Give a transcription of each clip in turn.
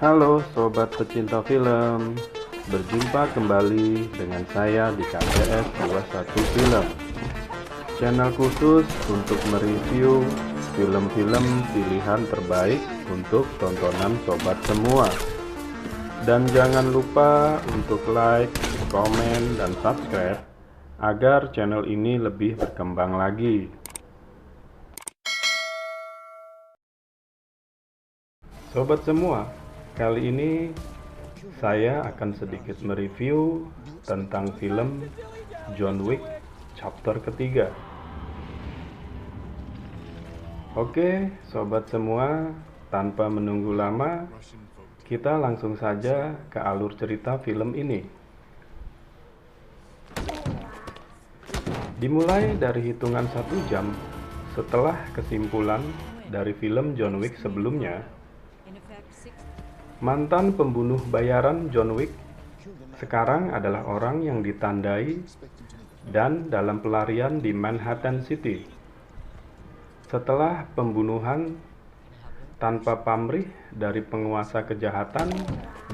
Halo sobat pecinta film, berjumpa kembali dengan saya di KTS 21 Film, channel khusus untuk mereview film-film pilihan terbaik untuk tontonan sobat semua. Dan jangan lupa untuk like, komen, dan subscribe agar channel ini lebih berkembang lagi. Sobat semua, kali ini saya akan sedikit mereview tentang film John Wick chapter ketiga. Oke, sobat semua, tanpa menunggu lama, kita langsung saja ke alur cerita film ini. Dimulai dari hitungan 1 jam setelah kesimpulan dari film John Wick sebelumnya, mantan pembunuh bayaran John Wick sekarang adalah orang yang ditandai dan dalam pelarian di Manhattan City. Setelah pembunuhan tanpa pamrih dari penguasa kejahatan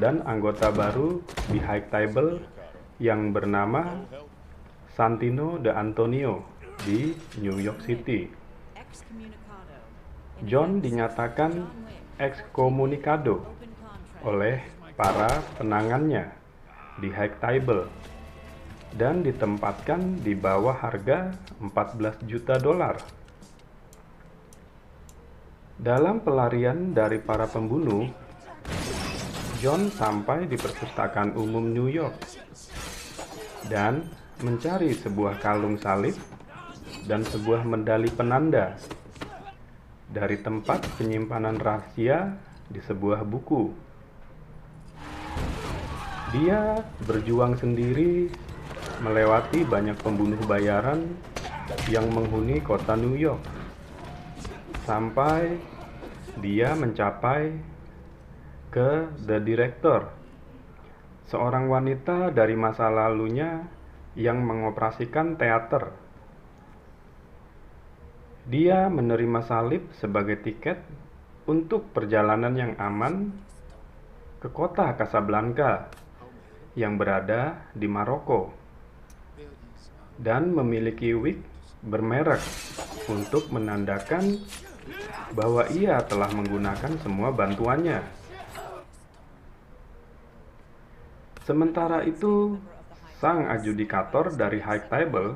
dan anggota baru di High Table yang bernama Santino De Antonio di New York City. John dinyatakan ekskomunikado oleh para penangannya di High Table dan ditempatkan di bawah harga 14 juta dolar. Dalam pelarian dari para pembunuh, John sampai di perpustakaan umum New York dan mencari sebuah kalung salib dan sebuah medali penanda dari tempat penyimpanan rahasia di sebuah buku. Dia berjuang sendiri melewati banyak pembunuh bayaran yang menghuni kota New York sampai dia mencapai ke The Director, seorang wanita dari masa lalunya yang mengoperasikan teater. Dia menerima salib sebagai tiket untuk perjalanan yang aman ke kota Casablanca yang berada di Maroko dan memiliki wig bermerek untuk menandakan bahwa ia telah menggunakan semua bantuannya. Sementara itu, sang adjudikator dari High Table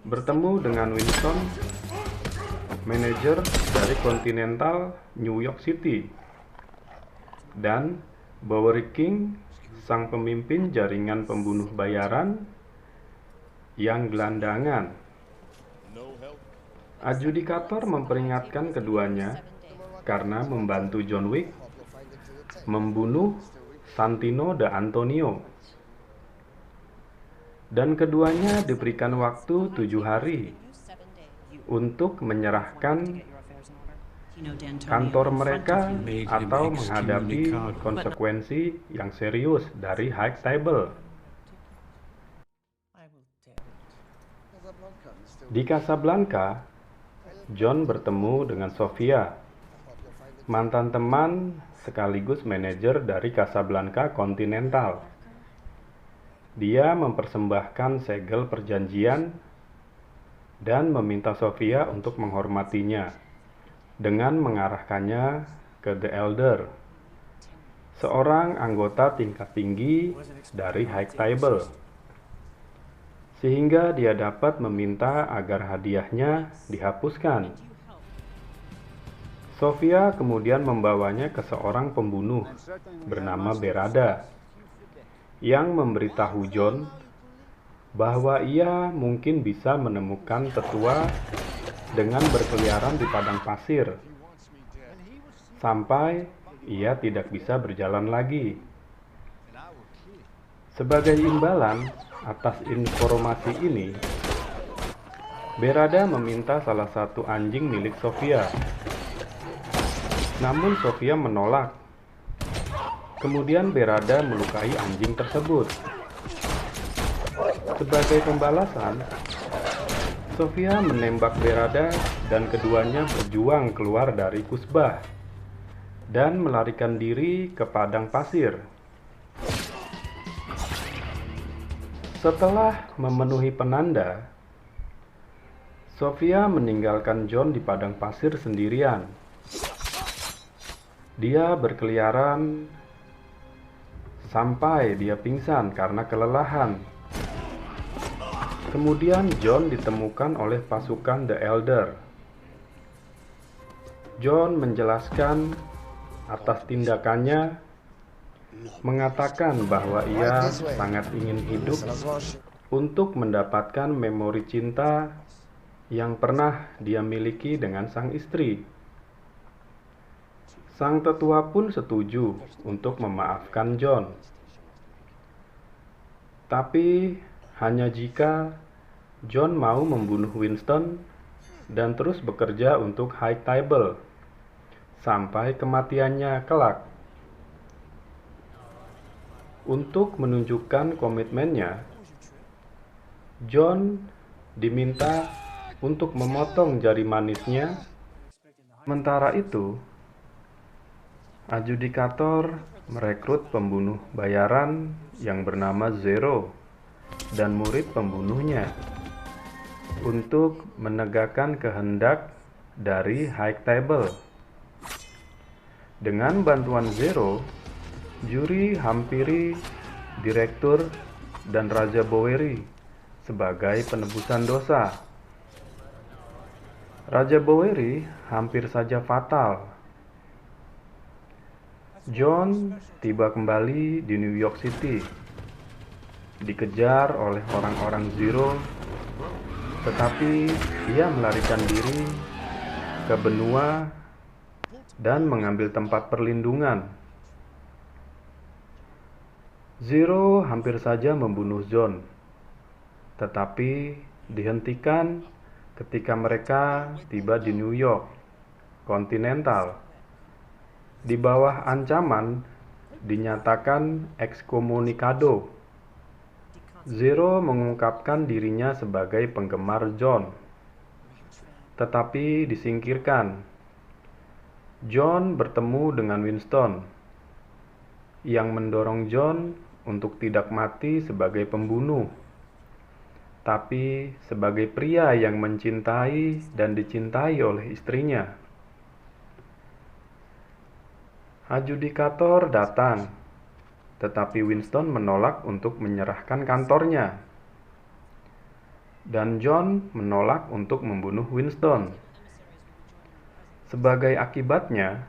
bertemu dengan Winston, manajer dari Continental New York City, dan Bowery King, sang pemimpin jaringan pembunuh bayaran yang gelandangan. Adjudikator memperingatkan keduanya karena membantu John Wick membunuh Santino De Antonio, dan keduanya diberikan waktu 7 hari untuk menyerahkan kantor mereka atau menghadapi konsekuensi yang serius dari High Table. Di Casablanca, John bertemu dengan Sofia, mantan teman sekaligus manajer dari Casablanca Continental. Dia mempersembahkan segel perjanjian dan meminta Sofia untuk menghormatinya dengan mengarahkannya ke The Elder, seorang anggota tingkat tinggi dari High Table, sehingga dia dapat meminta agar hadiahnya dihapuskan. Sofia kemudian membawanya ke seorang pembunuh bernama Berada yang memberitahu John bahwa ia mungkin bisa menemukan tetua dengan berkeliaran di padang pasir sampai ia tidak bisa berjalan lagi. Sebagai imbalan atas informasi ini, Berada meminta salah satu anjing milik Sofia. Namun Sofia menolak. Kemudian Berada melukai anjing tersebut. Sebagai pembalasan, Sofia menembak Berada dan keduanya berjuang keluar dari kusbah. dan melarikan diri ke padang pasir. Setelah memenuhi penanda, Sofia meninggalkan John di padang pasir sendirian. Dia berkeliaran sampai dia pingsan karena kelelahan. Kemudian John ditemukan oleh pasukan The Elder. John menjelaskan atas tindakannya, mengatakan bahwa ia sangat ingin hidup untuk mendapatkan memori cinta yang pernah dia miliki dengan sang istri. Sang tetua pun setuju untuk memaafkan John. Tapi hanya jika John mau membunuh Winston dan terus bekerja untuk High Table sampai kematiannya kelak. Untuk menunjukkan komitmennya, John diminta untuk memotong jari manisnya. Sementara itu, adjudikator merekrut pembunuh bayaran yang bernama Zero dan murid pembunuhnya untuk menegakkan kehendak dari High Table. Dengan bantuan Zero, juri hampiri Direktur dan Raja Bowery sebagai penebusan dosa. Raja Bowery hampir saja fatal. John tiba kembali di New York City, dikejar oleh orang-orang Zero, tetapi ia melarikan diri ke benua dan mengambil tempat perlindungan. Zero hampir saja membunuh John, tetapi dihentikan ketika mereka tiba di New York Continental. Di bawah ancaman dinyatakan ekskomunikado. Zero mengungkapkan dirinya sebagai penggemar John, tetapi disingkirkan. John bertemu dengan Winston, yang mendorong John untuk tidak mati sebagai pembunuh, tapi sebagai pria yang mencintai dan dicintai oleh istrinya. Adjudikator datang, tetapi Winston menolak untuk menyerahkan kantornya, dan John menolak untuk membunuh Winston. Sebagai akibatnya,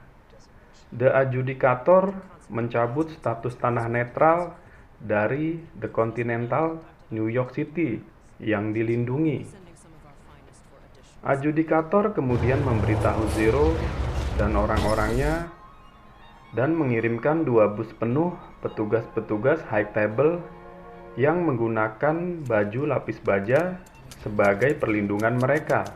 The Adjudicator mencabut status tanah netral dari The Continental New York City yang dilindungi. Adjudikator kemudian memberitahu Zero dan orang-orangnya dan mengirimkan 2 bus penuh petugas-petugas High Table yang menggunakan baju lapis baja sebagai perlindungan mereka.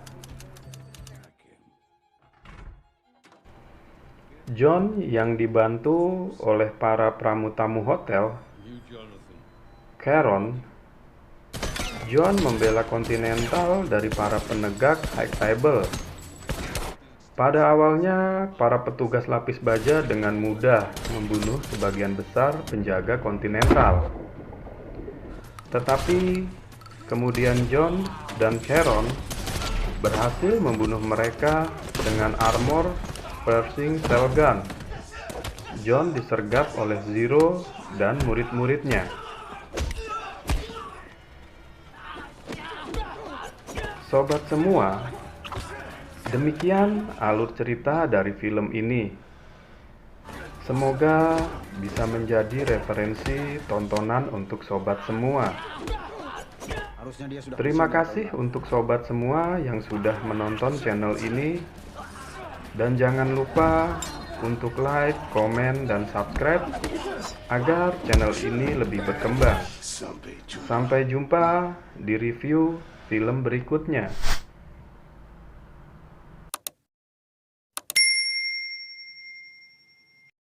John yang dibantu oleh para pramu-tamu hotel, Caron, John membela Continental dari para penegak High Table. Pada awalnya, para petugas lapis baja dengan mudah membunuh sebagian besar penjaga Continental. Tetapi, kemudian John dan Caron berhasil membunuh mereka dengan armor piercing shell gun. John disergap oleh Zero dan murid-muridnya. Sobat semua, demikian alur cerita dari film ini. Semoga bisa menjadi referensi tontonan untuk sobat semua. Terima kasih untuk sobat semua yang sudah menonton channel ini. Dan jangan lupa untuk like, komen, dan subscribe agar channel ini lebih berkembang. Sampai jumpa di review film berikutnya.